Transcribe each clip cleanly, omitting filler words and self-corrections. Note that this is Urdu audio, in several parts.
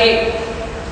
1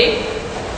1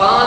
5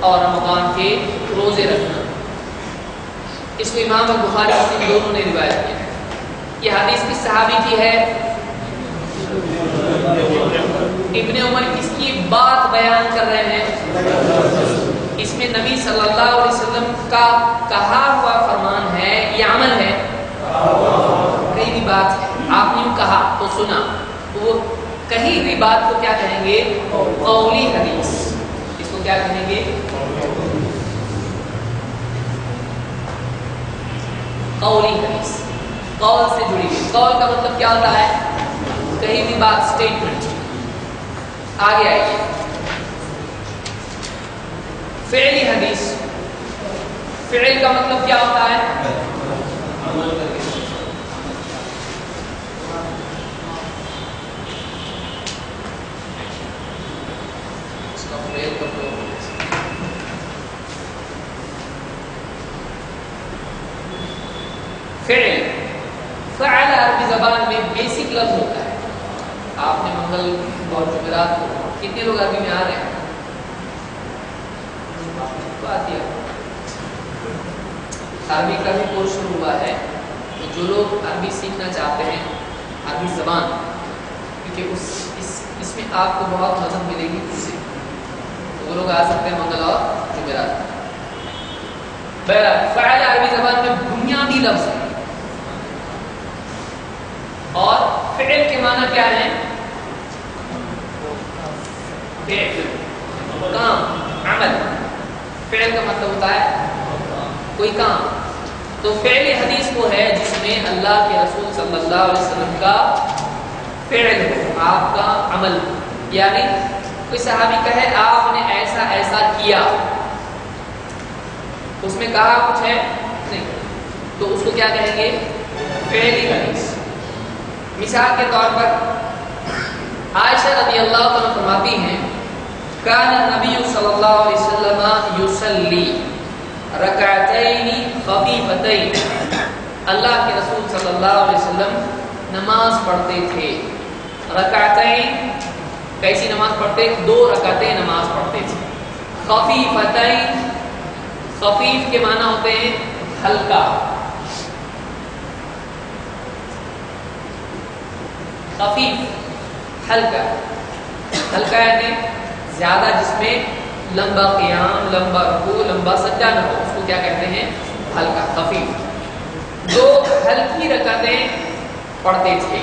اور رمضان کے روزے رکھنا۔ اس کو امام بخاری مسلم دونوں نے روایت کیا ہے۔ یہ حدیث کس صحابی کی ہے؟ ابن عمر کس کی بات بیان کر رہے ہیں؟ اس میں نبی صلی اللہ علیہ وسلم کا کہا ہوا فرمان ہے، یہ عمل ہے، کہیں بھی بات ہے، آپ نے یوں کہا تو سنا، تو وہ کہیں بھی بات کو کیا کہیں گے؟ قولی حدیث۔ اس کو کیا کہیں گے؟ قولی حدیث، قول سے جڑی ہوئی۔ قول کا مطلب کیا ہوتا ہے؟ کہیں بھی بات، سٹیٹمنٹ۔ آگے آئیے، فعلی حدیث، فعل کا مطلب کیا ہوتا ہے؟ اس کا فعل کا مطلب فعل، فعل عربی زبان میں بیسک لفظ ہوتا ہے۔ آپ نے منگل اور جمعرات کو کتنے لوگ عربی میں آ رہے ہیں؟ بات یہ عربی کا بھی کورس شروع ہوا ہے، تو جو لوگ عربی سیکھنا چاہتے ہیں، عربی زبان، کیونکہ اس میں آپ کو بہت مدد ملے گی اس سے، تو وہ لوگ آ سکتے ہیں منگل اور جمعرات۔ بہرحال فعل عربی زبان میں بنیادی لفظ ہے، اور فعل کے معنی کیا ہے؟ فعل، کام، عمل۔ فعل کا مطلب ہوتا ہے کوئی کام۔ تو فعل حدیث وہ ہے جس میں اللہ کے رسول صلی اللہ علیہ وسلم کا فعل ہو، آپ کا عمل ہو، یعنی کوئی صحابی کہے آپ نے ایسا ایسا کیا، اس میں کہا کچھ ہے نہیں، تو اس کو کیا کہیں گے؟ فعلی حدیث۔ مثال کے طور پر عائشہ رضی اللہ عنہ فرماتی ہیں، کان النبی صلی اللہ علیہ وسلم یصلی رکعتین خفیفتین، اللہ کے رسول صلی اللہ علیہ وسلم نماز پڑھتے تھے، رکعتین، کیسی نماز پڑھتے؟ 2 رکعتیں نماز پڑھتے تھے، خفیفتین، خفیف کے معنی ہوتے ہیں ہلکا، خفیف ہلکا، ہلکا یعنی زیادہ جس میں لمبا قیام، لمبا رکوع، لمبا سجدہ نہ ہو، اس کو کیا کہتے ہیں؟ ہلکا، خفیف۔ 2 ہلکی رکعتیں پڑھتے تھے،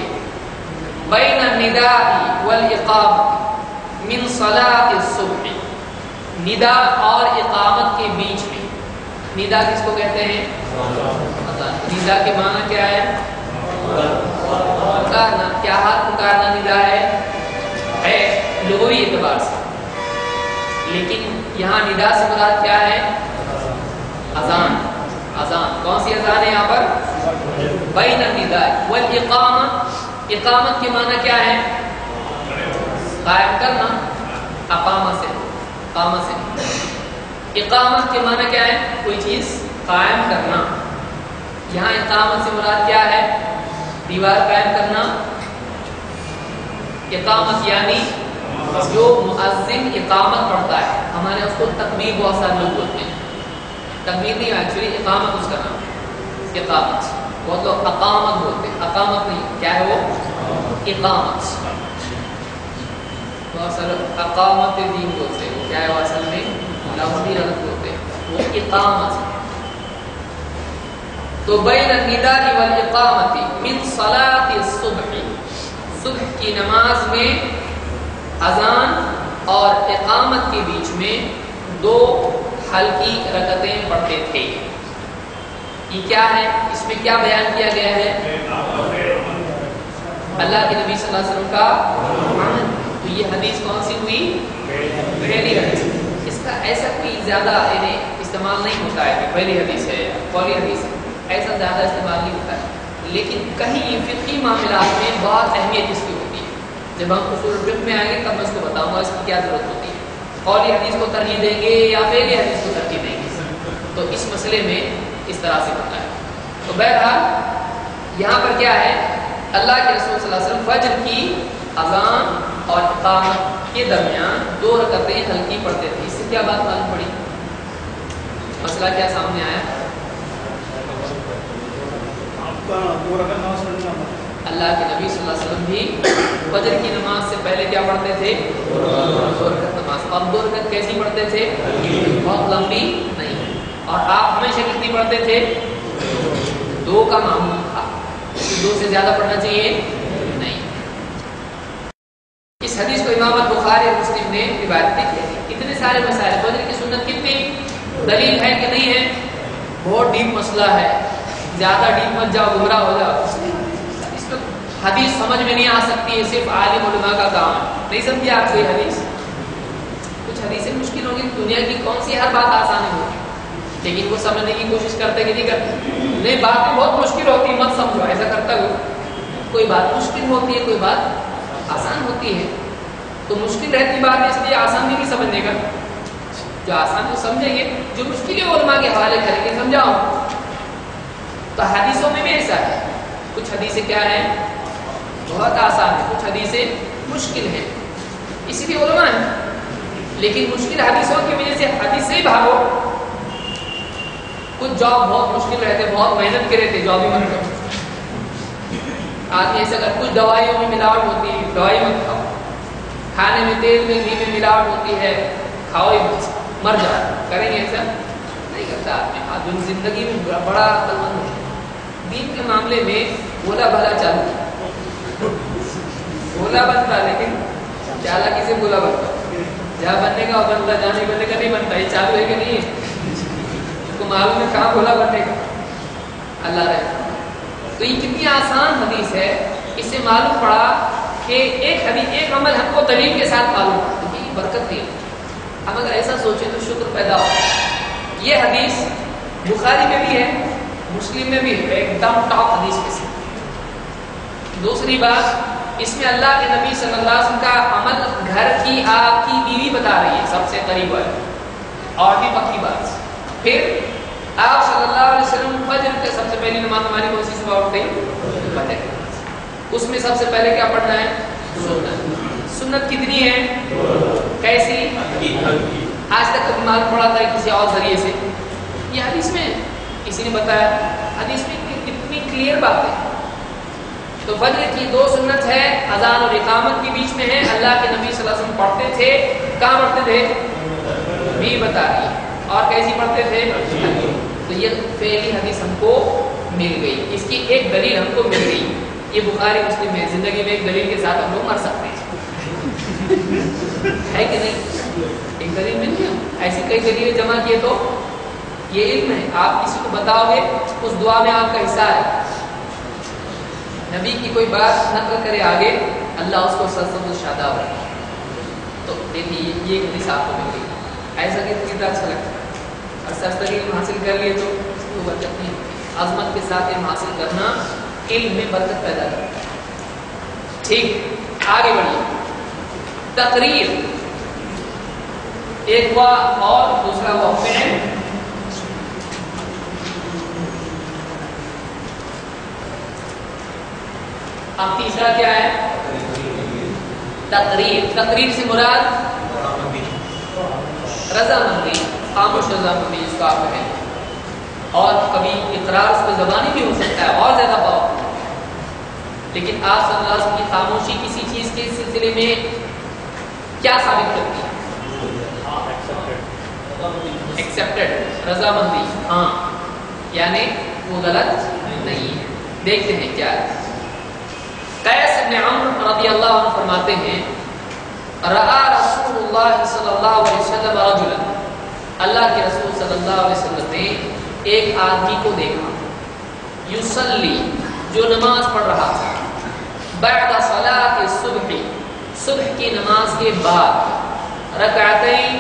بین النداء والاقامۃ من صلاۃ الصبح، ندا اور اقامت کے بیچ میں۔ ندا کس کو کہتے ہیں؟ اذان۔ ندا کے معنی کیا ہے؟ پکارنا۔ کیا حال پکارنا ندا ہے لغوی اعتبار سے، لیکن یہاں ندا سے مراد کیا ہے؟ اذان۔ اذان کون سی اذان ہے یہاں پر؟ بین النداء والاقامۃ، اقامت کے معنی کیا ہے؟ قائم کرنا، اقامہ سے، اقامہ سے۔ اقامت کے معنی کیا ہے؟ کوئی چیز قائم کرنا۔ یہاں اقامت سے مراد کیا ہے؟ دیوار قائم کرنا۔ اقامت یعنی جو مؤذن اقامت پڑھتا ہے، ہمارے اس کو تکبیر بہت سارے لوگ بولتے ہیں، تکبیر نہیں، ایکچولی اقامت اس کا نام ہے، اقامت۔ بہت لوگ اقامت بولتے ہیں، اقامت نہیں، کیا ہے وہ؟ اقامت۔ بہت سارے اقامت دین بولتے ہیں، وہ کیا ہے وہ اصل میں لفظی غلط بولتے ہیں، وہ اقامت ہے۔ تو بین النداء والاقامۃ من صلاۃ الصبح، صبح کی نماز میں اذان اور اقامت کے بیچ میں 2 ہلکی رکعتیں پڑھتے تھے۔ یہ کیا ہے؟ اس میں کیا بیان کیا گیا ہے؟ اللہ کے نبی صلی اللہ علیہ وسلم کا عمل۔ تو یہ حدیث کون سی ہوئی؟ پہلی حدیث۔ اس کا ایسا کوئی زیادہ یعنی استعمال نہیں ہوتا ہے کہ پہلی حدیث ہے، قولی حدیث ہے، ایسا زیادہ استعمال نہیں ہوتا ہے، لیکن کہیں فقہی معاملات میں بہت اہمیت اس کی ہوتی ہے۔ جب ہم اصول فقہ میں آئیں گے تب میں اس کو بتاؤں گا اس کی کیا ضرورت ہوتی ہے، قولی حدیث کو ترجیح دیں گے یا پہلی حدیث کو ترجیح دیں گے، تو اس مسئلے میں اس طرح سے ہوتا ہے۔ تو بہرحال یہاں پر کیا ہے؟ اللہ کے رسول صلی اللہ علیہ وسلم فجر کی اذان اور اقامت کے درمیان 2 رکعتیں ہلکی پڑھتے تھے۔ اس سے کیا بات معلوم پڑی؟ مسئلہ کیا سامنے آیا؟ اللہ کے نبی صلی اللہ علیہ وسلم بھی فجر کی نماز سے پہلے کیا پڑھتے تھے؟ 2 رکعت نماز. اور 2 رکعت کیسی پڑھتے تھے؟ بہت لمبی نہیں. اور آپ ہمیشہ کتنی پڑھتے تھے؟ 2 کا معمول تھا. 2 سے زیادہ پڑھنا چاہیے نہیں. اس حدیث کو امام بخاری اور مسلم نے روایت کی ہے. اتنے سارے مسائل. فجر کی سنت کتنی دلیل ہے کہ نہیں ہے؟ بہت ڈیپ مسئلہ ہے. زیادہ ڈیپ مت جاؤ، گمراہ ہو جاؤ. اس کو حدیث سمجھ میں نہیں آ سکتی ہے، صرف عالم علماء کا کام ہے. نہیں سمجھے آپ کوئی حدیث؟ کچھ حدیثیں مشکل ہوگی. دنیا کی کون سی ہر بات آسان ہوگی، لیکن وہ سمجھنے کی کوشش کرتے کہ نہیں کرتے. نہیں، باتیں بہت مشکل ہوتی، مت سمجھو ایسا کرتا ہو. کوئی بات مشکل ہوتی ہے، کوئی بات آسان ہوتی ہے. تو مشکل رہتی بات ہے، اس لیے آسان بھی نہیں سمجھنے کا. جو آسان کو سمجھیں گے، جو مشکل ہے علماء کے حوالے کریں گے، سمجھاؤ. تو حدیثوں میں بھی ایسا ہے. کچھ حدیثیں کیا ہیں؟ بہت آسان ہے. کچھ حدیثیں مشکل ہیں، اسی لیے علماء ہیں. لیکن مشکل حدیثوں کی وجہ سے حدیث سے ہی بھاگو. کچھ جاب بہت مشکل رہتے، بہت محنت کے رہتے، جاب ہی مت کرو. آدمی ایسا کر. کچھ دوائیوں میں ملاوٹ ہوتی ہے، دوائی مت کھاؤ. کھانے میں تیل میں گھی میں ملاوٹ ہوتی ہے، کھاؤ ہی مت، مر جاؤ. کریں گے ایسا؟ نہیں کرتا آدمی. آدمی زندگی میں بڑا عقل مند ہے. دین کے معاملے میں بولا بھلا چالو، بولا بنتا لیکن چالاکی سے بولا بنتا. جہاں بننے کا وہ بنتا، جہاں نہیں بننے کا نہیں بنتا. یہ چالو ہے کہ نہیں ہے؟ اس کو معلوم ہے کہاں بولا بننے کا. اللہ رہے. تو یہ کتنی آسان حدیث ہے. اس سے معلوم پڑا کہ ایک حدیث، ایک عمل ہم کو دلیل کے ساتھ معلوم پڑا. یہ برکت نہیں. ہم اگر ایسا سوچیں تو شکر پیدا ہو. یہ حدیث بخاری میں بھی ہے، مسلم میں بھی ہے، ایک دم ٹاپ حدیث میں سے. دوسری بات، اس میں اللہ کے نبی صلی اللہ علیہ وسلم کا عمل گھر کی آپ کی بیوی بتا رہی ہے، سب سے قریب والی اور بھی پکی بات. پھر آپ صلی اللہ علیہ وسلم فجر کے سب سے پہلی نماز ہماری کون سی صبح اٹھتے ہیں؟ فجر. اس میں سب سے پہلے کیا پڑھنا ہے؟ سنت. سنت کتنی ہے؟ کیسی؟ آج تک کبھی معلوم پڑا تھا کسی اور ذریعے سے؟ یہ حدیث میں کسی نے بتایا. حدیث میں کتنی کلیئر بات ہے. تو فجر کی 2 سنت ہے، اذان اور اقامت کے بیچ میں ہے. اللہ کے نبی صلی اللہ علیہ وسلم پڑھتے تھے. کہاں پڑھتے تھے؟ بھی بتا رہی. اور کیسی پڑھتے تھے؟ تو یہ پہلی حدیث ہم کو مل گئی. اس کی ایک دلیل ہم کو مل گئی. یہ بخاری مسلم میں. زندگی میں ایک دلیل کے ساتھ ہم لوگ مر سکتے ہیں، ہے کہ نہیں؟ ایک دلیل مل گئی. ایسی کئی دلیلیں جمع کیے تو یہ علم ہے. آپ کسی کو بتاؤ گے، اس دعا میں آپ کا حصہ ہے. نبی کی کوئی بات نقل کرے آگے، اللہ اس کو سرسبز و شاداب رکھے. تو دیکھیے یہ ایک حدیث آپ کو مل گئی. ایسا کہ کتنا اچھا لگتا ہے. اور سرسری علم حاصل کر لیے تو اس کو برکت نہیں. عظمت کے ساتھ علم حاصل کرنا علم میں برکت پیدا کرتا ہے. ٹھیک، آگے بڑھیے. تقریر ایک ہوا اور دوسرا ہوا فعل. اب تیسرا کیا ہے؟ تقریر. تقریر سے مراد رضامندی، خاموش رضامندی جس کو آپ کہیں. اور کبھی اقرار اس پہ زبانی بھی ہو سکتا ہے اور زیادہ پاور. لیکن آپ صلی اللہ علیہ وسلم کی خاموشی کسی چیز کے سلسلے میں کیا ثابت کرتی ہے؟ ایکسپٹڈ، رضامندی. ہاں، یعنی وہ غلط نہیں ہے. دیکھتے ہیں کیا ہے. قیس بن عمرو رضی اللہ عنہ فرماتے ہیں، رأى رسول اللہ صلی اللہ علیہ وسلم رجلا، اللہ کے رسول صلی اللہ علیہ وسلم نے ایک آدمی کو دیکھا، یصلی، جو نماز پڑھ رہا تھا، بعد صلاۃ الصبح، صبح کی نماز کے بعد، رکعتین،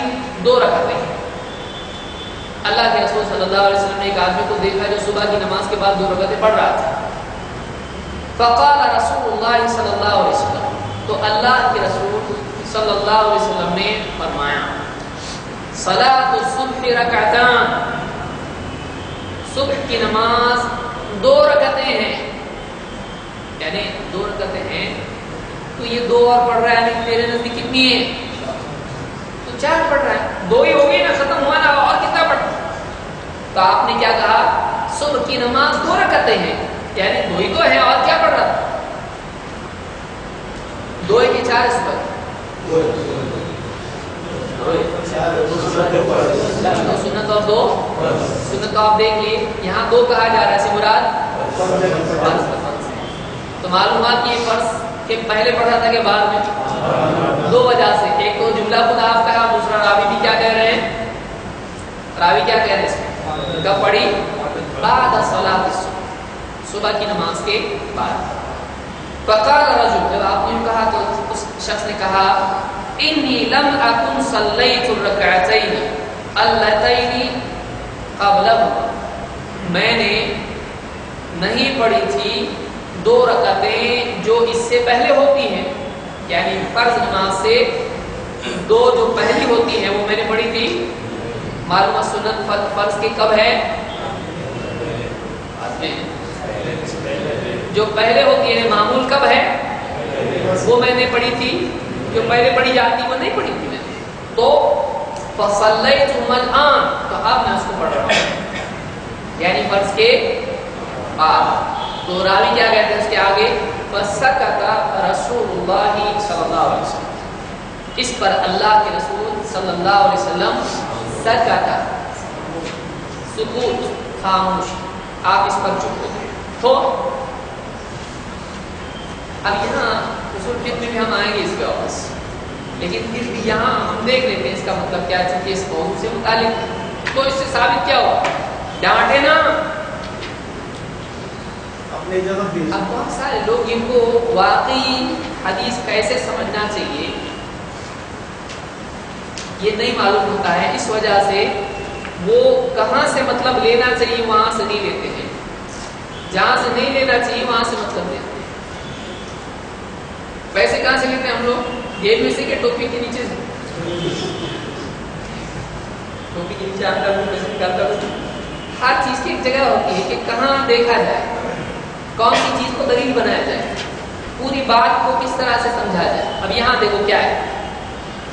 2 رکعتیں. اللہ کے رسول صلی اللہ علیہ وسلم نے ایک آدمی کو دیکھا جو صبح کی نماز کے بعد 2 رکعتیں پڑھ رہا تھا. فقال رسول اللہ صلی اللہ علیہ وسلم، تو اللہ کے رسول صلی اللہ علیہ وسلم نے فرمایا، صلاۃ الصبح رکعتان، صبح کی نماز 2 رکعتیں ہیں. یعنی 2 رکعتیں ہیں تو یہ 2 اور پڑھ رہا ہے. یعنی تیرے نزدیک کتنی ہے؟ تو 4 پڑھ رہا ہے. 2 ہی ہو گئی نا، ختم ہوا نا. اور کتنا پڑھ؟ تو آپ نے کیا کہا صبح کی نماز 2 رکعتیں ہیں، یعنی 2 ہی تو ہیں، اور کیا پڑھ رہا تھا؟ 2 ہے کہ 4 اس پر؟ سنت اور 2 سنت تو آپ دیکھ لیے، یہاں 2 کہا جا رہا ہے، سے مراد فرض۔ تو معلومات یہ فرض کہ پہلے پڑھ رہا تھا کہ بعد میں؟ 2 وجہ سے، ایک تو جملہ خود آپ کہا، دوسرا راوی بھی کیا کہہ رہے ہیں؟ راوی کیا کہہ رہے ہیں اس میں؟ کب پڑھی؟ بعد صلاۃ الصبح، صبح کی نماز کے بعد۔ فقال رجل، جب آپ نے کہا تو اس شخص نے کہا انی لم اکن صلیت الرکعتین اللتین قبلہما، میں نے نہیں پڑھی تھی 2 رکعتیں جو اس سے پہلے ہوتی ہیں، یعنی فرض نماز سے 2 جو پہلی ہوتی ہیں وہ میں نے پڑھی تھی۔ معلوم سنت فرض کے کب ہے؟ جو پہلے ہوتی ہے، معمول کب ہے؟ وہ میں نے پڑھی تھی، جو پہلے پڑھی جاتی وہ نہیں پڑھی تھی میں نے، تو فصلیتهما الآن، تو اب میں اس کو پڑھ رہا ہوں، یعنی فرض کے بعد۔ تو راوی کیا کہتے ہیں اس کے آگے؟ فسکت رسول اللہ صلی اللہ علیہ وسلم، اس پر اللہ کے رسول صلی اللہ علیہ وسلم سکت، سکوت، خاموش، آپ اس پر چپ ہو گئے۔ تو اب یہاں اصول فقہ میں بھی ہم آئیں گے اس کے واپس، لیکن پھر بھی یہاں ہم دیکھ لیتے ہیں اس کا مطلب کیا ہے، چونکہ اس موضوع سے متعلق ہے۔ تو اس سے ثابت کیا ہوا؟ ڈانٹے نا۔ اب بہت سارے لوگ ان کو واقعی حدیث کیسے سمجھنا چاہیے یہ نہیں معلوم ہوتا ہے، اس وجہ سے وہ کہاں سے مطلب لینا چاہیے وہاں سے نہیں لیتے ہیں، جہاں سے نہیں لینا چاہیے وہاں سے مطلب لیتے ہیں۔ پیسے کہاں سے لیتے ہیں ہم لوگ؟ جیب میں سے کہ ٹوپی کے نیچے سے؟ ٹوپی کے نیچے آتا ہے پیسے نکالتا ہے۔ ہر چیز کی ایک جگہ ہوتی ہے کہ کہاں دیکھا جائے، کون سی چیز کو دلیل بنایا جائے، پوری بات کو کس طرح سے سمجھا جائے۔ اب یہاں دیکھو کیا ہے،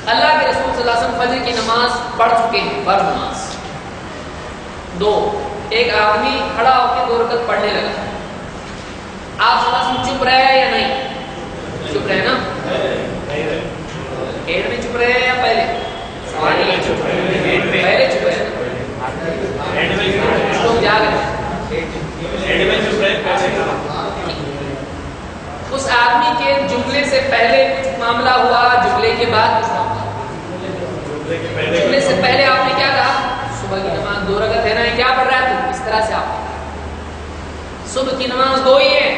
اللہ کے رسول صلی اللہ علیہ وسلم فجر کی نماز پڑھ چکے ہیں، فرض نماز 2، ایک آدمی کھڑا ہو کے 2 رکعت پڑھنے لگا، آپ صلی اللہ علیہ وسلم چپ رہے یا نہیں؟ چپ رہے نا؟ ایڈ میں چپ رہے ہیں یا پہلے؟ پہلے چپ رہے لوگ جاگ رہے ہیں۔ اس آدمی کے جملے سے پہلے کچھ معاملہ ہوا، جملے کے بعد کچھ معاملہ ہوا۔ جملے سے پہلے آپ نے کیا کہا؟ صبح کی نماز 2 رکعت ہے نا، کیا پڑھ رہا ہے تو اس طرح سے آپ صبح کی نماز 2 ہی ہے،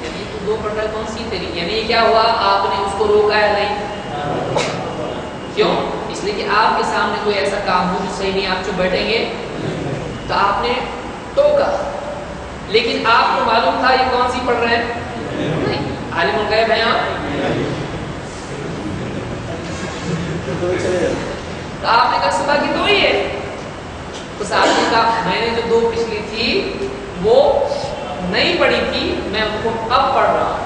یعنی تو 2 پڑھ رہا ہے، کون سی تیری؟ یعنی کیا ہوا؟ آپ نے اس کو روکا ہے نہیں؟ کیوں؟ اس لیے کہ آپ کے سامنے کوئی ایسا کام ہو جو صحیح نہیں، آپ چپ بیٹھیں گے تو آپ نے ٹوکا، لیکن آپ کو معلوم تھا یہ کون سی پڑھ رہے ہیں؟ نہیں، عالم الغیب ہیں آپ، تو آپ نے کہا صبح کی 2 ہی ہے۔ اس آدمی کا میں نے جو 2 پچھلی تھی وہ نہیں پڑھی تھی، میں ان کو اب پڑھ رہا ہوں،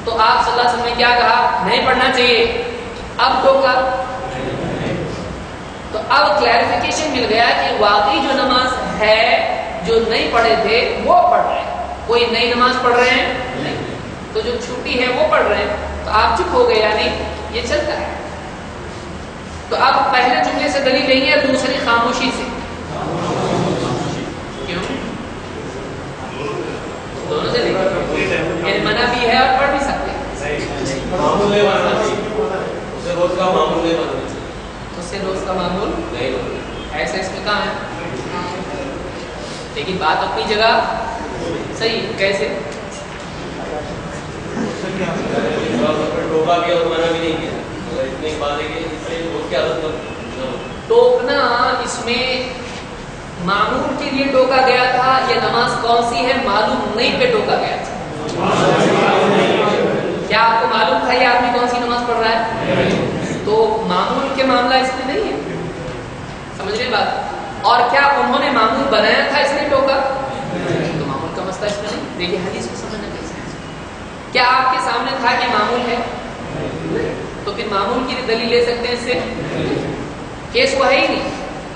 تو آپ صلی اللہ علیہ وسلم نے کیا کہا؟ نہیں پڑھنا چاہیے، اب ٹوکا۔ تو اب کلیریفیکیشن مل گیا کہ واقعی جو نماز ہے جو نہیں پڑھے تھے وہ پڑھ رہے ہیں، کوئی نئی نماز پڑھ رہے ہیں نہیں، تو جو چھوٹی ہے وہ پڑھ رہے ہیں، تو آپ چپ ہو گئے، یعنی یہ چلتا ہے۔ تو اب پہلے جملے سے دلیل نہیں ہے، دوسری خاموشی سے۔ کیوں؟ دونوں سے یعنی منع بھی ہے اور پڑھ بھی سکتے ہیں، اس سے روز کا معمول نہیں بننا چاہیے، اس سے روز کا معمول نہیں ایسا اس میں کہاں ہے؟ لیکن بات اپنی جگہ صحیح، کیسے؟ ٹوکا بھی اور منع بھی نہیں کیا، اتنی بات ہے کہ اس سے روز کی عادت پر ٹوکنا اس میں معمول کے لیے ٹوکا گیا تھا یا نماز کون سی ہے معلوم نہیں پہ ٹوکا گیا تھا؟ کیا آپ کو معلوم تھا یہ آدمی کون سی نماز پڑھ رہا ہے؟ تو معمول کے معاملہ اس میں نہیں ہے، سمجھ رہے بات؟ اور کیا انہوں نے معمول بنایا تھا اس نے ٹوکا؟ تو معمول کا مسئلہ اس میں نہیں۔ دیکھیے حدیث کو سمجھنا کیسے، کیا آپ کے سامنے تھا کہ معمول ہے؟ تو پھر معمول کی دلیل لے سکتے ہیں اس سے؟ کیس وہ ہے ہی نہیں،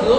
2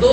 2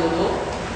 2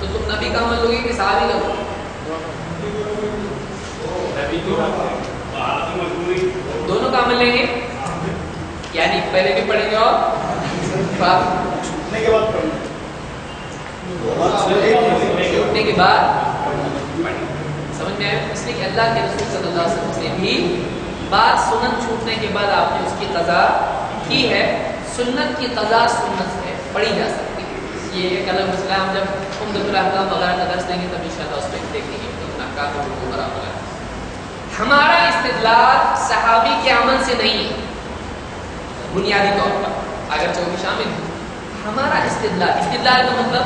تو تم نبی کا عمل لوگے کہ صحابی کا؟ دونوں کا عمل لیں گے، یعنی پہلے بھی پڑھیں گے اور اٹھنے کے بعد سمجھ میں آئے؟ اس لیے کہ اللہ کے رسول صلی اللہ علیہ وسلم نے بھی بعض سنت چھوٹنے کے بعد آپ نے اس کی قضا کی ہے. سنت کی قضا سنت ہے، پڑھی جا سکتی ہے. یہ ایک الگ مسئلہ ہے. ہم جب عمدۃ الاحکام وغیرہ کا درس دیں گے تب انشاءاللہ اس پہ دیکھیں گے ہمارا استدلال صحابی کے عمل سے نہیں ہے بنیادی طور پر، اگرچہ وہ بھی شامل ہے. ہمارا استدلال کا مطلب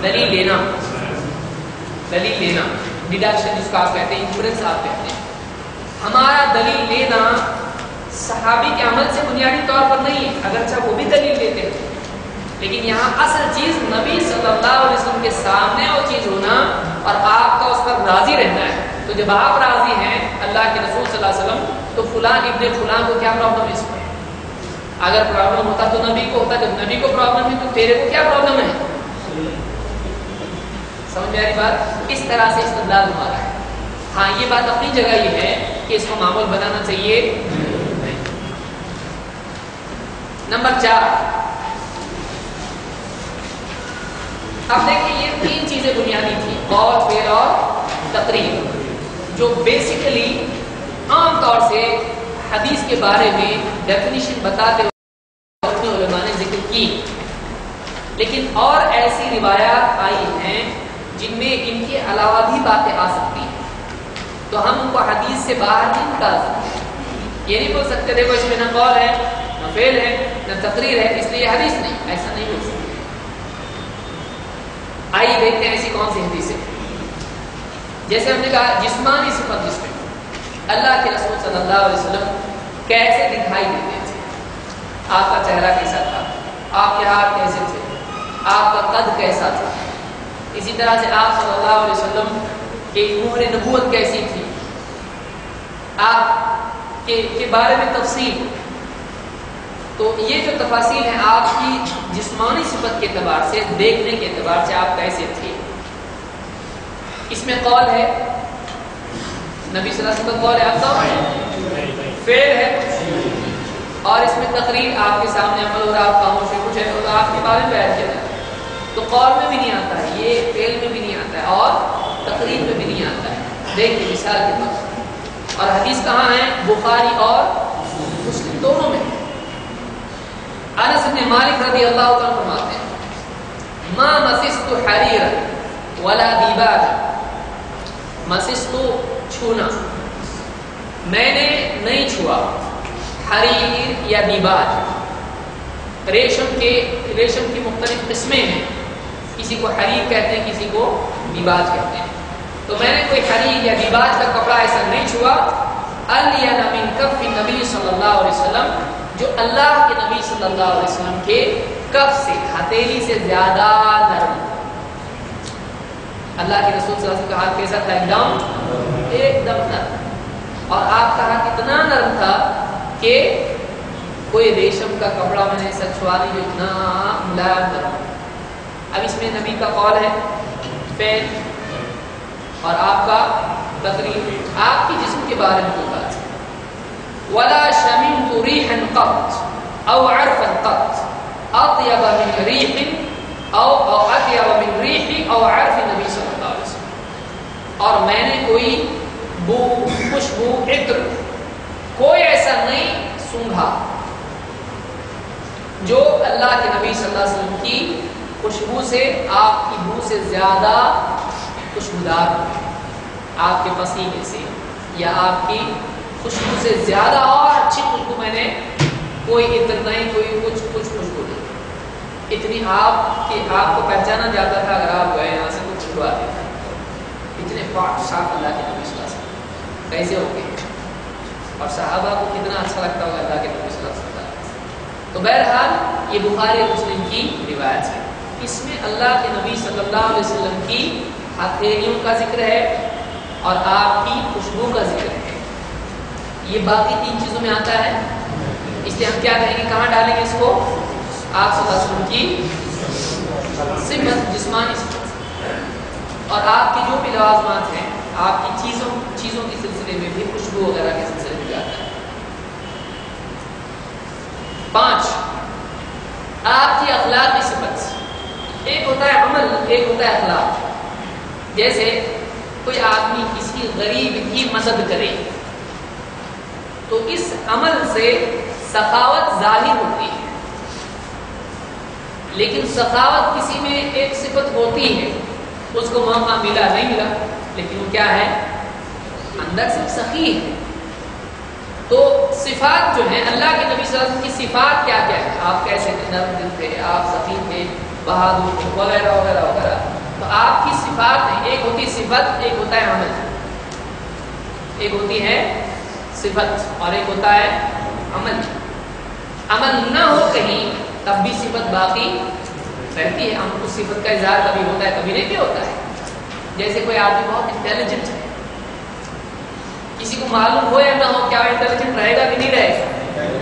دلیل لینا، ڈیڈکشن جس کو آپ کہتے ہیں، انفرنس آپ کہتے ہیں. ہمارا دلیل لینا صحابی کے عمل سے بنیادی طور پر نہیں ہے، اگرچہ وہ بھی دلیل لیتے ہیں، لیکن یہاں اصل چیز نبی صلی اللہ علیہ وسلم کے سامنے وہ چیز ہونا اور آپ کا اس پر راضی رہنا ہے. تو جب آپ راضی ہیں اللہ کے رسول صلی اللہ علیہ وسلم، تو فلاں ابن فلاں کو کیا پرابلم ہے اس میں؟ اگر پرابلم ہوتا تو نبی کو ہوتا، جب نبی کو پرابلم ہے تو تیرے کو کیا پرابلم ہے؟ سمجھ میں آ رہی بات؟ اس طرح سے استدلال ہمارا ہے. ہاں یہ بات اپنی جگہ یہ ہے کہ اس کو معمول بنانا چاہیے. نمبر 4، اب دیکھیں یہ 3 چیزیں بنیادی تھیں، قول، فعل اور تقریر، جو بیسیکلی عام طور سے حدیث کے بارے میں ڈیفینیشن بتاتے ہوئے اپنے علماء نے ذکر کی. لیکن اور ایسی روایات آئی ہیں جن میں ان کے علاوہ بھی باتیں آ سکتی ہیں، تو ہم ان کو حدیث سے باہر نہیں نکال سکتے. یہ نہیں بول سکتے دیکھو اس میں نہ قول ہے، نہ فعل ہے، نہ تقریر ہے، اس لیے یہ حدیث نہیں، ایسا نہیں بول سکتے. آئیے دیکھتے ہیں ایسی کون سی حدیث ہے. جیسے ہم نے کہا جسمانی صفت، جس میں اللہ کے رسول صلی اللہ علیہ وسلم کیسے دکھائی دیتے تھے، آپ کا چہرہ کیسا تھا، آپ کے ہاتھ کیسے تھے، آپ کا قد کیسا تھا. اسی طرح سے آپ صلی اللہ علیہ وسلم کی مہر نبوت کیسی تھی، آپ کے بارے میں تفصیل. تو یہ جو تفاصیل ہیں آپ کی جسمانی صفت کے اعتبار سے، دیکھنے کے اعتبار سے آپ کیسے تھے. اس میں قول ہے، نبی صلی اللہ علیہ وسلم کا قول ہے، آپ کا فعل ہے، اور اس میں تقریر آپ کے سامنے عمل ہو رہا، آپ خاموش ہے، کچھ ہے تو آپ کے بارے میں بیان کیا جاتا ہے. تو قول میں بھی نہیں آتا ہے، یہ فعل میں بھی نہیں آتا ہے، اور تقریر میں بھی نہیں آتا ہے. دیکھیے مثال کے طور پر، اور حدیث کہاں ہے؟ بخاری اور مسلم دونوں میں. انس بن مالک رضی اللہ عنہ فرماتے ہیں، ما مسست حریرا ولا دیباجا. مسست چھونا، میں نے نہیں چھوا حریر یا دیباج. ریشم کی مختلف قسمیں ہیں، کسی کو حریر کہتے ہیں، کسی کو دیباج کہتے ہیں. تو میں نے کوئی حریر یا دیباج کا کپڑا ایسا نہیں چھوا الین من کف نبی صلی اللہ علیہ وسلم، جو اللہ کے نبی صلی اللہ علیہ وسلم کے کف سے، ہتھیلی سے زیادہ نرم. اللہ کے رسول صلی اللہ علیہ وسلم کا ہاتھ کیسا تھا؟ ایک دم نرم. اور آپ کا ہاتھ اتنا نرم تھا کہ کوئی ریشم کا کپڑا میں نے ایسا چھوا نہیں جو اتنا ملائم نرم. اب اس میں نبی کا قول ہے، فعل، اور آپ کا تقریر، آپ کی جسم کے بارے میں کوئی بات ہے. ولا شممت ريحا قط او عرفا قط اطيب من ريح او اطيب من ريح او عرف النبي صلی اللہ علیہ وسلم. اور میں نے کوئی بو، خوشبو، عطر کوئی ایسا نہیں سونگھا جو اللہ کے نبی صلی اللہ علیہ وسلم کی خوشبو سے، آپ کی بو سے زیادہ خوشبودار، آپ کے پسینے سے یا آپ کی خوشبو سے زیادہ اور اچھی خوشبو میں نے کوئی عطر نہیں، کوئی کچھ خوشبو نہیں. اتنی آپ کو پہچانا جاتا تھا اگر آپ گئے یہاں سے کچھ خوشبو آتی تھی. اتنے پاک صاف اللہ کے نبی صلی اللہ علیہ وسلم کیسے ہو گئے، اور صحابہ کو کتنا اچھا لگتا ہوگا اللہ کے نبی صلی اللہ علیہ وسلم. تو بہرحال یہ بخاری اور مسلم کی روایت ہے. اس میں اللہ کے نبی صلی اللہ علیہ وسلم کی ہتھیلیوں کا ذکر ہے اور آپ کی خوشبو کا ذکر ہے. یہ باقی 3 چیزوں میں آتا ہے اس لیے ہم کیا کہیں گے، کہاں ڈالیں گے اس کو؟ آپ صلی اللہ علیہ وسلم کی صفت، جسمانی صفت، اور آپ کی جو بھی لوازمات ہیں، آپ کی چیزوں کے سلسلے میں بھی، خوشبو وغیرہ کے سلسلے میں بھی آتا ہے۔ 5 آپ کی اخلاق کی صفت، ایک ہوتا ہے عمل، ایک ہوتا ہے اخلاق۔ جیسے کوئی آدمی کسی غریب کی مدد کرے تو اس عمل سے سخاوت ظاہر ہوتی ہے، لیکن سخاوت کسی میں ایک صفت ہوتی ہے، اس کو موقع ملا نہیں ملا، لیکن وہ کیا ہے؟ اندر سے سخی ہے۔ تو صفات جو ہیں اللہ کے نبی صلی اللہ علیہ وسلم کی صفات کیا کیا ہے؟ آپ کیسے تھے؟ نرم دل تھے آپ، سخی تھے، بہادر تھے، وغیرہ وغیرہ وغیرہ۔ تو آپ کی صفات ہیں، ایک ہوتی صفت، ایک ہوتا ہے عمل، ایک ہوتی ہے صفت اور ایک ہوتا ہے عمل۔ عمل نہ ہو کہیں تب بھی صفت باقی رہتی ہے، ہم اس صفت کا اظہار کبھی ہوتا ہے کبھی نہیں بھی ہوتا ہے۔ جیسے کوئی آدمی بہت انٹیلیجنٹ ہے، کسی کو معلوم ہو یا نہ ہو کیا انٹیلیجنٹ رہے گا کہ نہیں رہے گا،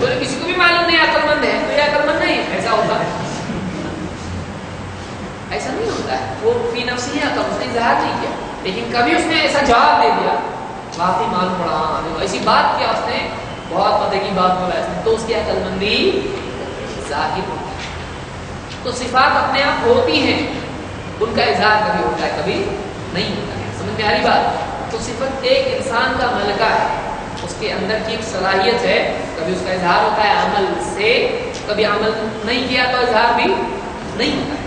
تو کسی کو بھی معلوم نہیں عقل مند ہے تو یہ عقل مند نہیں ہے، ایسا ہوتا ہے؟ ایسا نہیں ہوتا ہے، وہ فی نفسی ہے، عقل اس نے اظہار نہیں کیا، لیکن کبھی اس نے ایسا جواب دے دیا واقعی معلوم پڑا، ہاں ایسی بات کیا اس نے، بہت پتہ کی بات بولا اس نے، تو اس کی عقل مندی ظاہر ہوتی ہے۔ تو صفات اپنے آپ ہوتی ہیں، ان کا اظہار کبھی ہوتا ہے کبھی نہیں ہوتا ہے، سمجھ میں آ رہی بات؟ تو صفت ایک انسان کا ملکہ ہے، اس کے اندر کی ایک صلاحیت ہے، کبھی اس کا اظہار ہوتا ہے عمل سے، کبھی عمل نہیں کیا تو اظہار بھی نہیں ہوتا ہے۔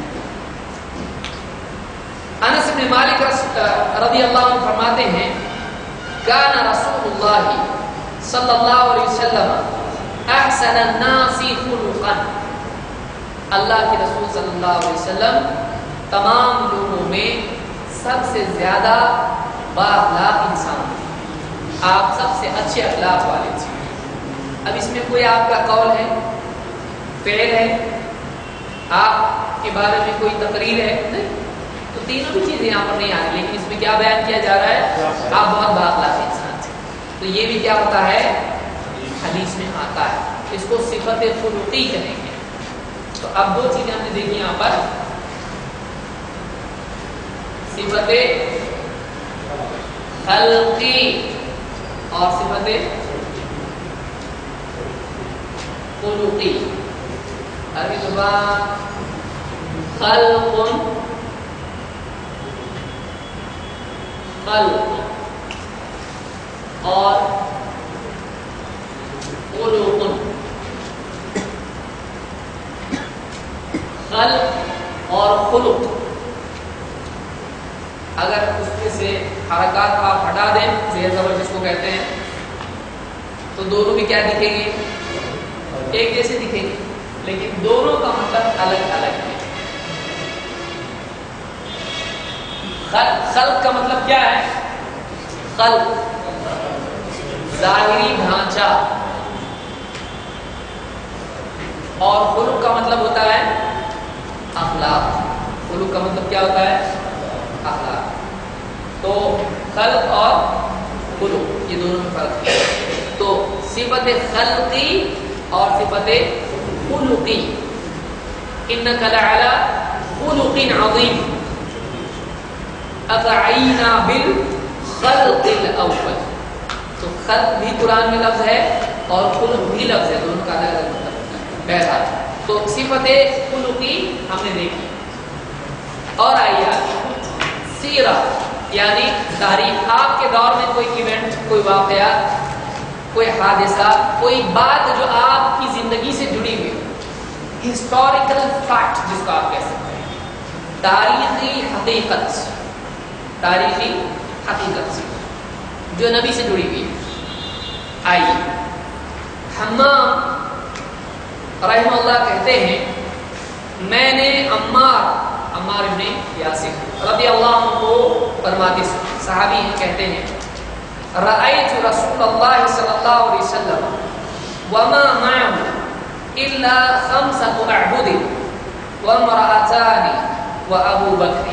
انس بن مالک رضی اللہ عنہ فرماتے ہیں کان رسول اللہ صلی اللہ علیہ وسلم احسن الناس خلقا، اللہ کے رسول صلی اللہ علیہ وسلم تمام لوگوں میں سب سے زیادہ با اخلاق انسان تھے، آپ سب سے اچھے اخلاق والے تھے۔ اب اس میں کوئی آپ کا قول ہے، فعل ہے، آپ کے بارے میں کوئی تقریر ہے؟ نہیں، تو تینوں بھی چیزیں یہاں پر نہیں آ رہی، لیکن اس میں کیا بیان کیا جا رہا ہے؟ آپ بہت با اخلاق انسان تھے، تو یہ بھی کیا ہوتا ہے؟ حدیث میں آتا ہے، اس کو صفت خلقی کہیں گے۔ تو اب دو چیزیں ہم نے دیکھی یہاں پر، صفت خلقی اور صفت خلقی۔ عربی زبان خلق اور خلق، خلق اور خلق، اگر اس میں سے حرکات آپ ہٹا دیں، زیر زبر جس کو کہتے ہیں، تو دونوں بھی کیا دکھیں گے؟ ایک جیسے دکھیں گے، لیکن دونوں کا مطلب الگ الگ ہے۔ خلق کا مطلب کیا ہے؟ خلق ظاہری ڈھانچہ، اور خلق کا مطلب ہوتا ہے اخلاق۔ خلق کا مطلب کیا ہوتا ہے؟ اخلاق۔ تو خلق اور خلق یہ دونوں میں فرق ہے۔ تو صفت خلقی اور صفت خلقی، انک لعلی خلق عظیم افعینا بالخلق الاول۔ تو خلق بھی قرآن میں لفظ ہے اور خلق بھی لفظ ہے، دونوں کا الگ الگ مطلب ہوتا ہے۔ بہرحال تو صفت خلقی ہم نے دیکھی، اور آئیے سیرت یعنی تاریخ، آپ کے دور میں کوئی ایونٹ، کوئی واقعہ، کوئی حادثہ، کوئی بات جو آپ کی زندگی سے جڑی ہوئی، ہسٹوریکل فیکٹ جس کو آپ کہہ سکتے ہیں، تاریخی حقیقت، تاریخی حقیقت جو نبی سے جڑی ہوئی ہے۔ آئیے حمام رحمہ اللہ کہتے ہیں میں نے عمار ابن یاسر رضی اللہ عنہ کو فرماتے صحابی کہتے ہیں رأیت رسول اللہ صلی اللہ علیہ وسلم وما معه الا 5 اعبد وامرأتان وابو بکر،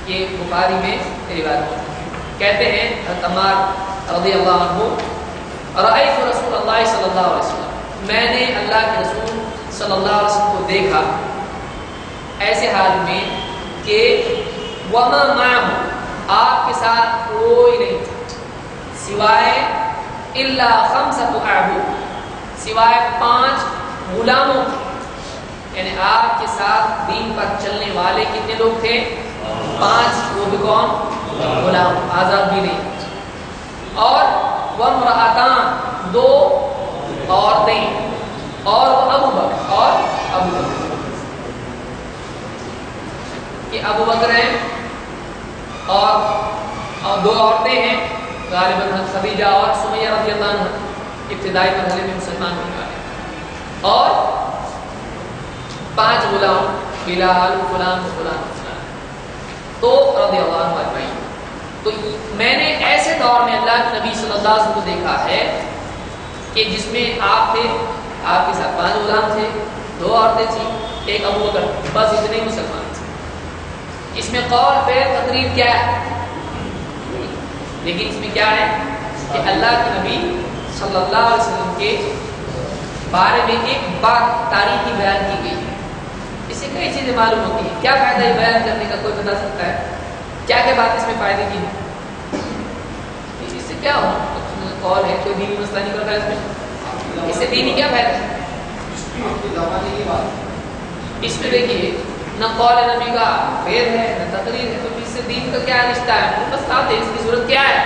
یہ بخاری میں روایت کہتے ہیں عمار رضی اللہ عنہ رأیت رسول اللہ صلی اللہ علیہ وسلم، میں نے اللہ کے رسول صلی اللہ علیہ وسلم کو دیکھا ایسے حال میں کہ وما معه آپ کے ساتھ کوئی نہیں تھا سوائے الا خمسۃ اعبد سوائے 5 غلاموں کے، یعنی آپ کے ساتھ دین پر چلنے والے کتنے لوگ تھے؟ 5، وہ بھی کون؟ غلام، آزاد بھی نہیں، اور وامرأتان 2 عورتیں، اور ابو بکر کہ ابو بکر ہیں اور 2 عورتیں ہیں غالباً خدیجہ اور سمیہ رضی اللہ عنہ، ابتدائی مرحلے میں مسلمان ہونے والے، اور 5 غلام بلال فلان تو رضی اللہ عنہ اجمعین۔ تو میں نے ایسے دور میں اللہ کے نبی صلی اللہ علیہ وسلم کو دیکھا ہے کہ جس میں آپ تھے، آپ کے ساتھ 5 غلام تھے، 2 عورتیں تھیں، ایک ابو بکر، بس اتنے ہی مسلمان تھے۔ اس میں قول پہ تقریر کیا ہے؟ لیکن اس میں کیا ہے کہ اللہ کے نبی صلی اللہ علیہ وسلم کے بارے میں ایک بات تاریخی بیان کی گئی ہے۔ اس سے کئی چیزیں معلوم ہوتی ہیں۔ کیا فائدہ ہے بیان کرنے کا؟ کوئی بتا سکتا ہے کیا کیا بات اس میں فائدے کی ہے؟ اس سے کیا ہو قول ہے، کوئی دینی مسئلہ نہیں کرتا اس میں، اس سے دینی کیا فائدہ ہے؟ اس میں دیکھیے نہ قول نبی کا فیض ہے نہ تقریر ہے، تو اس سے دین کا کیا رشتہ ہے؟ بس بات ہے، اس کی ضرورت کیا ہے؟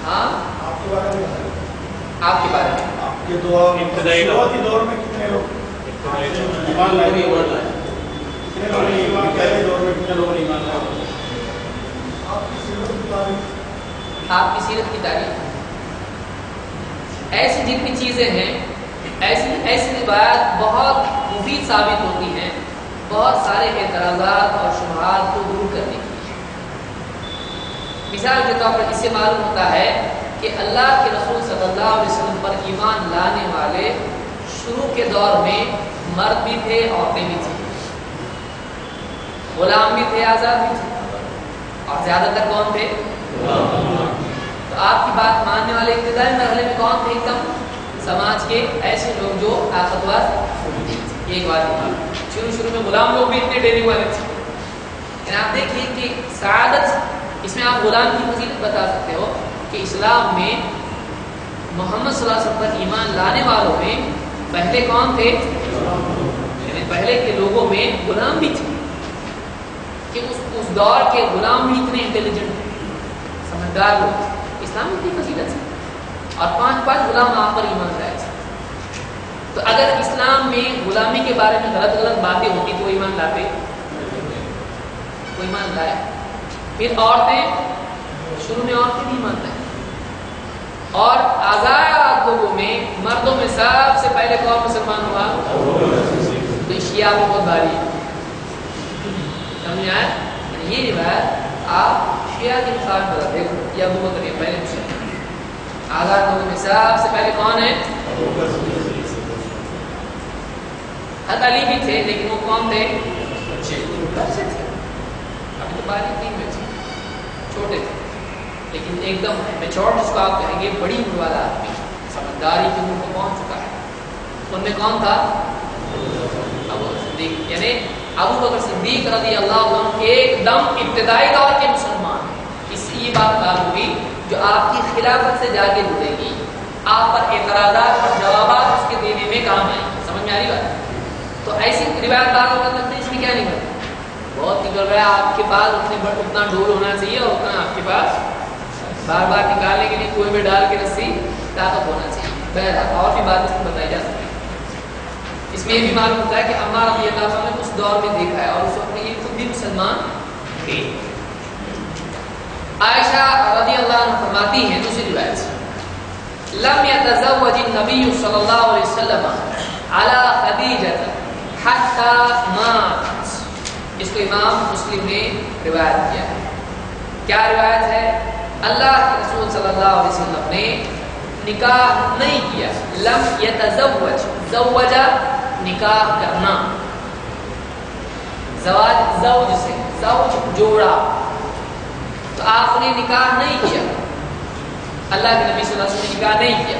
ہاں آپ کے بارے میں آپ کے شروعاتی دور میں کتنے لوگ ایمان لائے؟ پہلے دور میں کتنے لوگوں نے ایمان لایا؟ آپ کی سیرت کی تاریخ ایسی جتنی چیزیں ہیں، ایسی روایات بہت مفید ثابت ہوتی ہیں بہت سارے اعتراضات اور شبہات کو دور کرنے کی۔ مثال کے طور پر اس سے معلوم ہوتا ہے کہ اللہ کے رسول صلی اللہ علیہ وسلم پر ایمان لانے والے شروع کے دور میں مرد بھی تھے، عورتیں بھی تھیں، غلام بھی تھے، آزاد بھی تھے، اور زیادہ تر کون تھے؟ تو آپ کی بات ماننے والے ابتدائی مرحلے میں کون تھے؟ ایک دم سماج کے ایسے لوگ جو طاقتور تھے۔ ایک بات شروع میں غلام لوگ بھی اتنے ڈیری والے تھے، لیکن آپ دیکھیے کہ سعادت، اس میں آپ غلام کی فضیلت بتا سکتے ہو کہ اسلام میں محمد صلی اللہ علیہ وسلم پر ایمان لانے والوں میں پہلے کون تھے؟ یعنی پہلے کے لوگوں میں غلام بھی تھے، کہ اس دور کے غلام بھی اتنے انٹیلیجنٹ تھے، سمجھدار لوگ تھے، اسلام میں اتنی فضیلت ہے، اور 5 غلام آپ پر ایمان لائے تھے۔ تو اگر اسلام میں غلامی کے بارے میں غلط باتیں ہوتی تو ایمان لاتے؟ کوئی ایمان لائے؟ پھر عورتیں، شروع میں عورتیں بھی ایمان لائے، اور آزاد لوگوں میں مردوں میں سب سے پہلے کون مسلمان ہوا؟ تو شیعہ میں بہت بھاری ہے، سمجھ آئے؟ یہ روایت آپ شیعہ کے مثال پر دیکھو، یہ ابو بکر پہلے مسلمان، آزاد لوگوں میں سب سے پہلے کون ہے؟ حضرت علی بھی تھے، لیکن وہ کون تھے؟ بچے تھے، ابھی تو باریک تین میں تھے، چھوٹے تھے، لیکن ایک دم میچور جس کو آپ کہیں گے، بڑی عمر والا آدمی، سمجھداری کی عمر کو پہنچ چکا ہے۔ ان میں کون تھا؟ ابو بکر صدیق، یعنی ابو بکر صدیق رضی اللہ عنہ ایک دم ابتدائی دور کے مسلمان ہیں۔ اس سے یہ بات معلوم ہوئی جو آپ کی خلافت سے جا کے جڑے گی، آپ پر اعتراضات اور جوابات اس کے دینے میں کام آئیں۔ سمجھ میں آ رہی بات؟ تو ایسی روایت بات ہوتا ہے، اس میں کیا نہیں کرتا، بہت نکل رہا ہے آپ کے پاس، اتنا ڈول ہونا چاہیے، اور اتنا آپ کے پاس بار بار نکالنے کے لیے کنویں میں ڈال کے رسی طاقت ہونا چاہیے۔ بہرحال اور بھی بات اس میں بتائی جا سکتی ہے۔ اس میں یہ بھی معلوم ہوتا ہے کہ عمار رضی اللہ عنہ نے اس دور میں دیکھا ہے، اور اس وقت میں یہ خود بھی مسلمان تھے۔ عائشہ رضی اللہ عنہ فرماتی ہیں دوسری روایت سے، لم يتزوج النبي صلی اللہ علیہ وسلم على خدیجہ حتی مات۔ اس کو امام مسلم نے روایت کیا ہے۔ کیا روایت ہے؟ اللہ کے رسول صلی اللہ علیہ وسلم نے نکاح نہیں کیا، لم يتزوج، زوجہ نکاح کرنا، زواج زوج سے، زوج جوڑا، تو آپ نے نکاح نہیں کیا، اللہ کے نبی صلی اللہ علیہ وسلم نے نکاح نہیں کیا،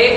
1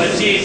25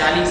40।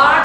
8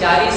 40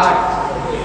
8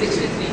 63,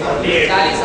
40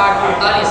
8 48।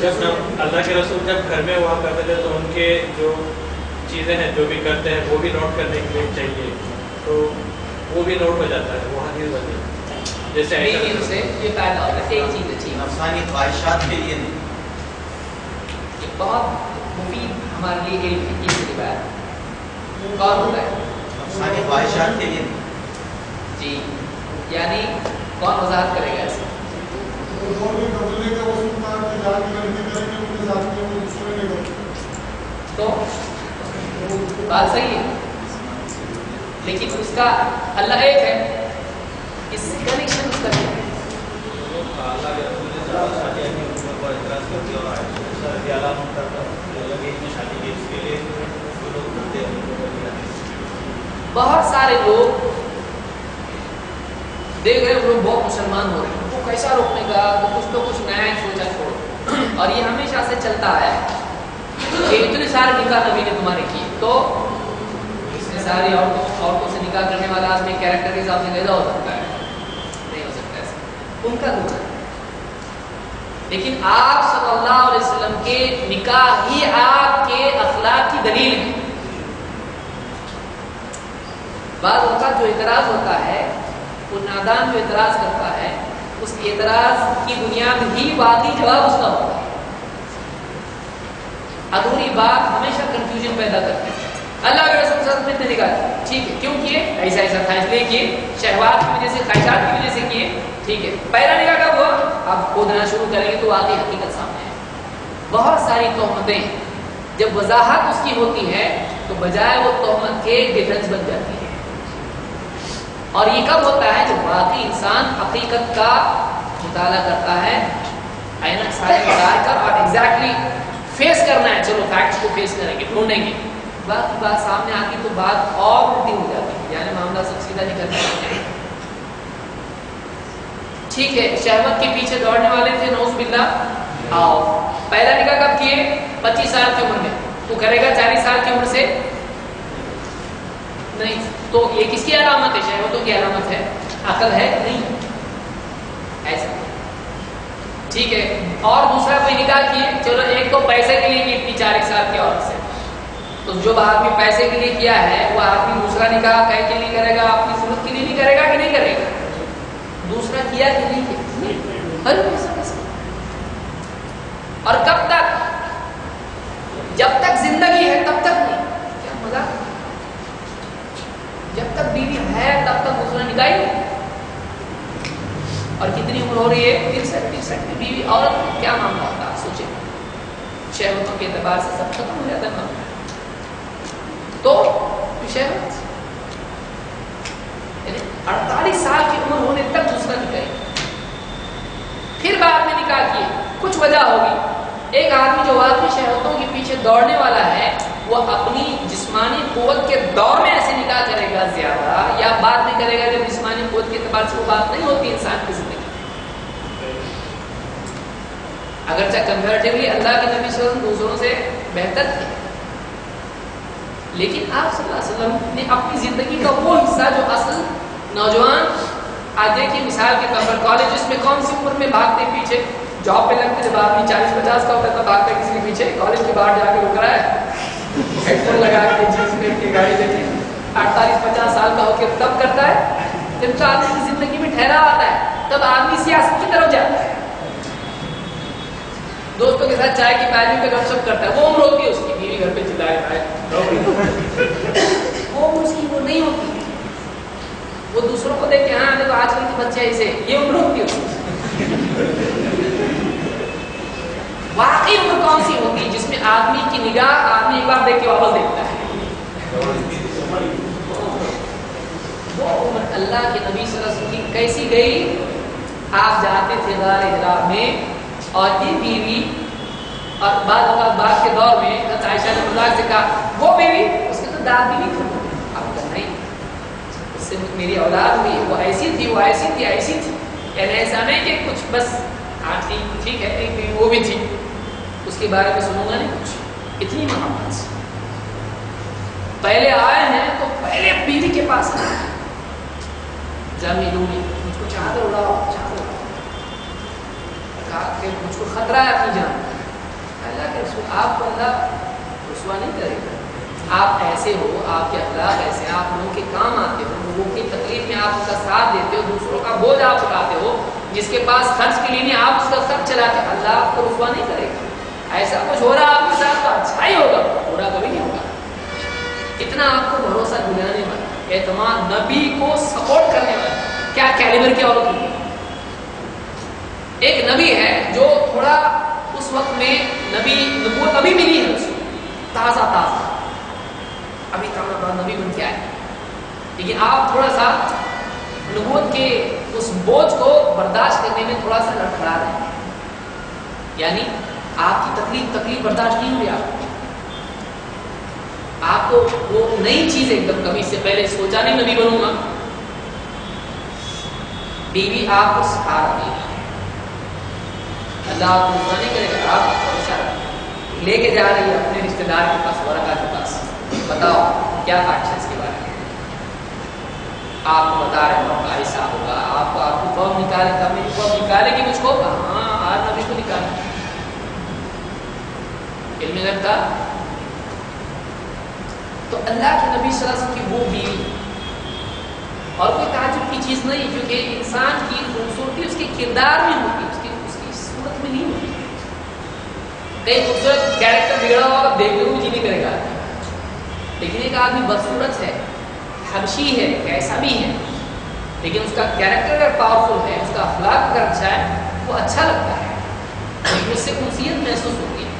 جب اللہ کے رسول جب گھر میں ہوا کرتے تھے تو ان کے جو چیزیں ہیں جو بھی کرتے ہیں وہ بھی نوٹ کرنے کے لیے چاہیے، تو وہ بھی نوٹ ہو جاتا ہے، وہ حدیث بنی جیسے سے یہ پیدا ہوتا ہے. ایک چیز اچھی نفسانی خواہشات کے لیے نہیں، یہ بہت مفید ہمارے لیے علم ہے. اس روایت کون ہوتا ہے؟ نفسانی خواہشات کے لیے نہیں. جی یعنی کون وضاحت کرے گا ایسے؟ تو بات صحیح ہے، لیکن اس کا اللہ ایک ہے، اس سے کنیکشن اس کا کیا ہے؟ بہت سارے لوگ دیکھ رہے وہ لوگ بہت مسلمان ہو رہے ہیں، وہ کیسا روکنے کا تو کچھ نیا ہی سوچا چھوڑو. اور یہ ہمیشہ سے چلتا ہے کہ اتنے سارے نکاح نبی نے تمہارے کیے، تو اتنے ساری عورتوں سے نکاح کرنے والا آدمی کیریکٹر کے حساب سے کیسا ہو سکتا ہے؟ نہیں ہو سکتا ایسا، ان کا گناہ. لیکن آپ صلی اللہ علیہ وسلم کے نکاح ہی آپ کے اخلاق کی دلیل ہے. بعض اوقات جو اعتراض ہوتا ہے، وہ نادان جو اعتراض کرتا ہے، اس اعتراض کی بنیاد ہی واقعی جواب اس کا ہوتا ہے. ادھوری بات ہمیشہ کنفیوژن پیدا کرتی ہے. اللہ کے رسول صلی اللہ علیہ وسلم نے نکاح ٹھیک ہے، کیوں کیے؟ ایسا ایسا تھا اس لیے کیے، شہوات کی وجہ سے، خواہشات کی وجہ سے کیے، ٹھیک ہے. پہلا نکاح کب ہوا؟ اب کھودنا شروع کریں گے تو واقعی حقیقت سامنے ہے. بہت ساری تہمتیں جب وضاحت اس کی ہوتی ہے تو بجائے وہ تہمت کے ڈیفنس بن جاتی ہے. اور یہ کب ہوتا ہے؟ جب واقعی انسان حقیقت کا مطالعہ کرتا ہے، اینک سارے اتار کر اور ایگزیکٹلی فیس کرنا ہے. چلو فیکٹس کو فیس کریں گے، ڈھونڈیں گے، باقی بات سامنے آتی تو بات اور الٹی ہو جاتی ہے، یعنی معاملہ سب سیدھا نہیں کرتا. ٹھیک ہے، شہوت کے پیچھے دوڑنے والے تھے، نعوذ باللہ. آؤ پہلا نکاح کب کیے؟ 25 سال کی عمر میں. تو کرے گا 40 سال کی عمر سے؟ نہیں. تو یہ کس کی علامت ہے؟ شہوتوں کی علامت ہے. عقل ہے نہیں ایسا. ٹھیک ہے. اور دوسرا کوئی نکاح کیے، چلو ایک تو پیسے کے لیے کی اتنی 40 سال کی عورت سے، تو جو آدمی پیسے کے لیے کیا ہے وہ آدمی دوسرا نکاح کہیں کے لیے کرے گا؟ اپنی صورت کے لیے نہیں کرے گا کہ نہیں کرے گا؟ دوسرا کیا کہ نہیں کیا؟ ہر پیسہ پیسہ. اور کب تک؟ جب تک زندگی ہے تب تک نہیں. کیا مزہ؟ جب تک بیوی ہے تب تک دوسرا نکاح نہیں. اور کتنی عمر ہو رہی ہے؟ 63 کی بیوی عورت، کیا معاملہ ہوتا ہے؟ سوچیں. شہوتوں کے اعتبار سے سب ختم ہو جاتا ہے معاملہ. تو شہوت 48 سال کی عمر ہونے تک دوسرا نکاح، پھر بعد میں نکاح کیے. کچھ وجہ ہوگی. ایک آدمی جو واقعی شہوتوں کے پیچھے دوڑنے والا ہے، وہ اپنی جسمانی قوت کے دور میں ایسے نکاح کرے گا زیادہ، یا بعد میں کرے گا جب جسمانی قوت کے اعتبار سے وہ بات نہیں ہوتی انسان کی زندگی. اگرچہ کمپیریٹیولی اللہ کے نبی صلی اللہ علیہ وسلم دوسروں سے بہتر تھے، لیکن آپ صلی اللہ علیہ وسلم نے اپنی زندگی کا وہ حصہ جو اصل نوجوان آج دیکھیے مثال کے طور پر کالجز میں کون سی عمر میں بھاگتے پیچھے، جاب پہ لگتے جب آدمی 40-50 کا ہوتا ہے تب بھاگتا ہے کسی کے پیچھے. کالج کے باہر جا کے رک رہا ہے، ہیڈ فون لگا کے جینس میں کی گاڑی لے کے 48-50 سال کا ہو کے تب کرتا ہے. جب تو آدمی کی زندگی میں ٹھہرا آتا ہے تب آدمی سیاست کی طرف جاتا ہے، دوستوں کے ساتھ چائے کی پیالی پہ گپ شپ کرتا ہے. وہ عمر ہوتی ہے اس کی، بیوی گھر پہ چلائے وہ عمر اس کی وہ نہیں ہوتی. وہ دوسروں کو دیکھ کے ہاں دیکھو آج کل کے بچے ایسے، یہ عمر ہوتی ہے اس کی. واقعی عمر کون سی ہوتی ہے جس میں آدمی کی نگاہ آدمی ایک بار دیکھ کے واپس دیکھتا ہے؟ وہ عمر اللہ کے نبی صلی اللہ علیہ وسلم کی کیسی گئی؟ آپ جاتے تھے غار ہرا میں اور یہ بیوی، اور بعض اوقات بعد کے دور میں عائشہ نے مذاق سے کہا وہ بیوی اس کے تو دانت بھی نہیں کھلتے. اب تو نہیں، اس سے میری اولاد ہوئی، وہ ایسی تھی، وہ ایسی تھی، ایسی تھی. یعنی ایسا نہیں کہ کچھ بس ہاں ٹھیک ہے ایک بیوی وہ بھی تھی، اس کے بارے میں سنوں گا نہیں کچھ. اتنی محبت سے پہلے آئے ہیں تو پہلے بیوی کے پاس آئے ہیں. زمینوں مجھ کو چادر اڑاؤ، چادر اڑاؤ، کہا کہ مجھ کو خطرہ ہے اپنی جان. اللہ کے رسول آپ کو اللہ رسوا نہیں کرے گا. آپ ایسے ہو, آپ کے اخلاق ایسے ہیں, آپ لوگوں کے کام آتے ہو, لوگوں کی تکلیف میں آپ ان کا ساتھ دیتے ہو, دوسروں کا بوجھ آپ اٹھاتے ہو, جس کے پاس خرچ کے لیے نہیں آپ اس کا خرچ چلاتے, اللہ آپ کو رسوا نہیں کرے گا. ایسا کچھ ہو رہا آپ کے ساتھ تو اچھا ہی ہوگا, برا کبھی نہیں ہوگا. اتنا آپ کو بھروسہ دلانے والا, اعتماد, نبی کو سپورٹ کرنے والا, کیا کیلیبر کی عورت ہوئی. ایک نبی ہے جو تھوڑا اس وقت میں نبوت ابھی ملی ہے, اس کو تازہ ابھی بڑا نبی بن کے آئے, لیکن آپ تھوڑا سا نبوت کے اس بوجھ کو برداشت کرنے میں تھوڑا سا لڑکھڑا رہے ہیں. یعنی آپ کی تکلیف برداشت نہیں ہوئی. آپ کو وہ نئی چیز ایک دم, کبھی سے پہلے سوچا نہیں نبی بنوں گا. بیوی آپ کو سکھا رہی ہے, اللہ آپ کو نہیں کرے گا. آپ لے کے جا رہی ہے اپنے رشتے دار کے پاس, ورقہ کے پاس, بتاؤ کیا خواہش ہے اس کے بارے میں. آپ کو بتا رہے ہیں ایسا ہوگا, آپ کو قوم نکالے گا, میری قوم نکالے گی مجھ کو. ہاں, آج نبی کو نکالے, علم غیب تھا. تو اللہ کے نبی صلی اللہ علیہ وسلم کی وہ بیوی, اور کوئی تعجب کی چیز نہیں, کیونکہ انسان کی خوبصورتی اس کے کردار میں ہوتی ہے, اس کی صورت میں نہیں ہوتی. کئی خوبصورت کیریکٹر بگڑا ہوا دیکھنے کو جی نہیں کرے گا, لیکن ایک آدمی بدصورت ہے, حبشی ہے, کیسا بھی ہے, لیکن اس کا کیریکٹر اگر پاورفل ہے, اس کا اخلاق اگر اچھا ہے, وہ اچھا لگتا ہے, لیکن اس سے انسیت محسوس ہوتی ہے.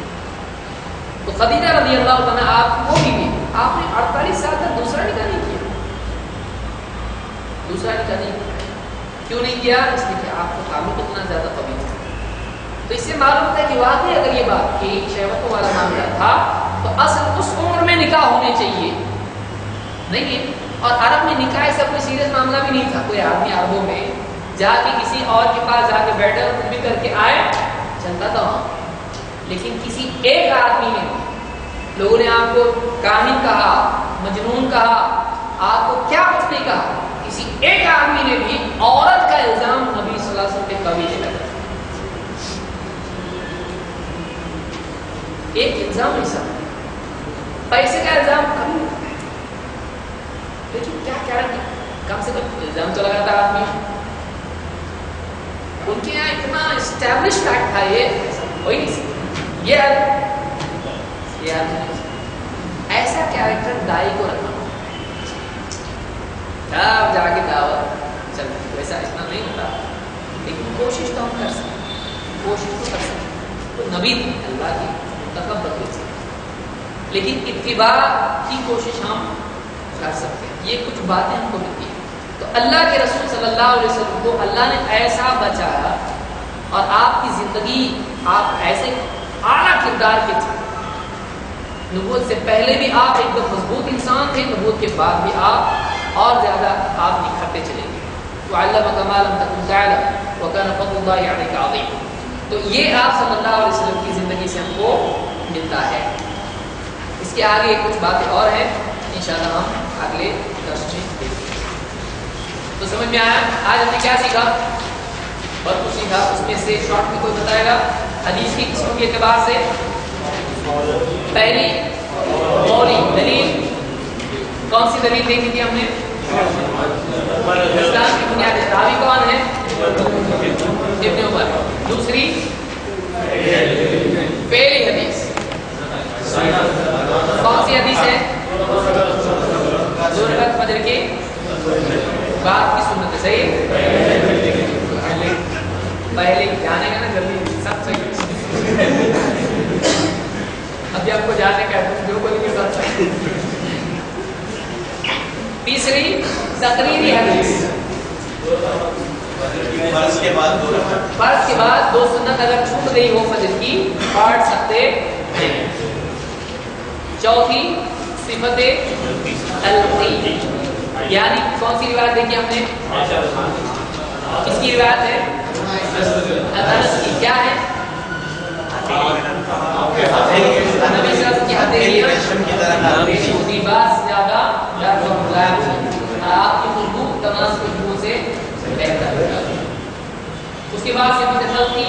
تو خدیجہ رضی اللہ عنہ آپ وہ بھی آپ نے 48 سال تک دوسرا نکاح نہیں کیا. کیوں نہیں کیا؟ اس لیے کہ آپ کا تعلق اتنا زیادہ قوی تھا. تو اس سے معلوم ہوتا ہے کہ واقعی اگر یہ بات کہ شہوتوں والا معاملہ تھا تو اصل اس عمر میں نکاح ہونے چاہیے نہیں ہے. اور عرب میں نکاح ایسا کوئی سیریس معاملہ بھی نہیں تھا. کوئی آدمی عربوں میں جا کے کسی اور کے پاس جا کے بیٹھے اور کچھ بھی کر کے آئے, چلتا تھا وہاں. لیکن کسی ایک آدمی نے, لوگوں نے آپ کو کاہن کہا, مجنون کہا, آپ کو کیا کچھ نہیں کہا, کسی ایک آدمی نے بھی عورت کا الزام نبی صلی اللہ علیہ وسلم پہ کبھی نہیں لگا. ایک الزام ایسا, پیسے کا الزام کبھی نہیں لگا. لیکن کیا کم سے کم الزام تو لگاتا آدمی. ان کے یہاں اتنا اسٹیبلش فیکٹ تھا, یہ کوئی نہیں سکتا. یہ ایسا کیریکٹر دائی کو رکھنا آپ جا کے دعوت چل, ویسا اتنا نہیں ہوتا, لیکن کوشش تو ہم کر سکتے. تو نبی اللہ کی منتخب بدل سے, لیکن اتباع کی کوشش ہم کر سکتے ہیں. یہ کچھ باتیں ہم کو ملتی ہیں. تو اللہ کے رسول صلی اللہ علیہ وسلم کو اللہ نے ایسا بچایا, اور آپ کی زندگی آپ ایسے اعلیٰ کردار کے تھے. نبوت سے پہلے بھی آپ ایک دم مضبوط انسان تھے, نبوت کے بعد بھی آپ اور زیادہ آپ نکھرتے چلے گئے. وعلمک ما لم تکن تعلم وکان فضل اللہ علیک عظیم. تو یہ آپ صلی اللہ علیہ وسلم کی زندگی سے ہم کو ملتا ہے. اس کے آگے کچھ باتیں اور ہیں, انشاءاللہ ہم اگلے درس میں دیکھیں گے. تو سمجھ میں آیا آج ہم نے کیا سیکھا؟ بہت کچھ سیکھا. اس میں سے شارٹ میں کوئی بتائے گا حدیث کی قسموں کے اعتبار سے؟ پہلی قولی دلیل, کون سی دلیل دیکھی تھی ہم نے؟ اسلام کی بنیاد راوی کون ہے؟ ابن عمر. دوسری پہلی حدیث کون سی حدیث ہے؟ دو رکعت فجر کے بعد کی سنت ہے. صحیح, پہلے جانے کا نا جلدی سب صحیح. ابھی آپ کو جانے کا ہے, جو کوئی نہیں کر سکتے. تیسری تقریری حدیث, فرض کے بعد دو سنت اگر چھوٹ گئی ہو فجر کی پڑھ سکتے ہیں. چوتھی صفت تلقی, یعنی کون سی روایت دیکھی ہم نے؟ کس کی روایت ہے؟ انس کی. کیا ہے؟ نبی صلی اللہ علیہ وسلم کی حدیث کی بات زیادہ آپ کی خوشبو تمام خوشبو سے بہتر. اس کے بعد صفت تلقی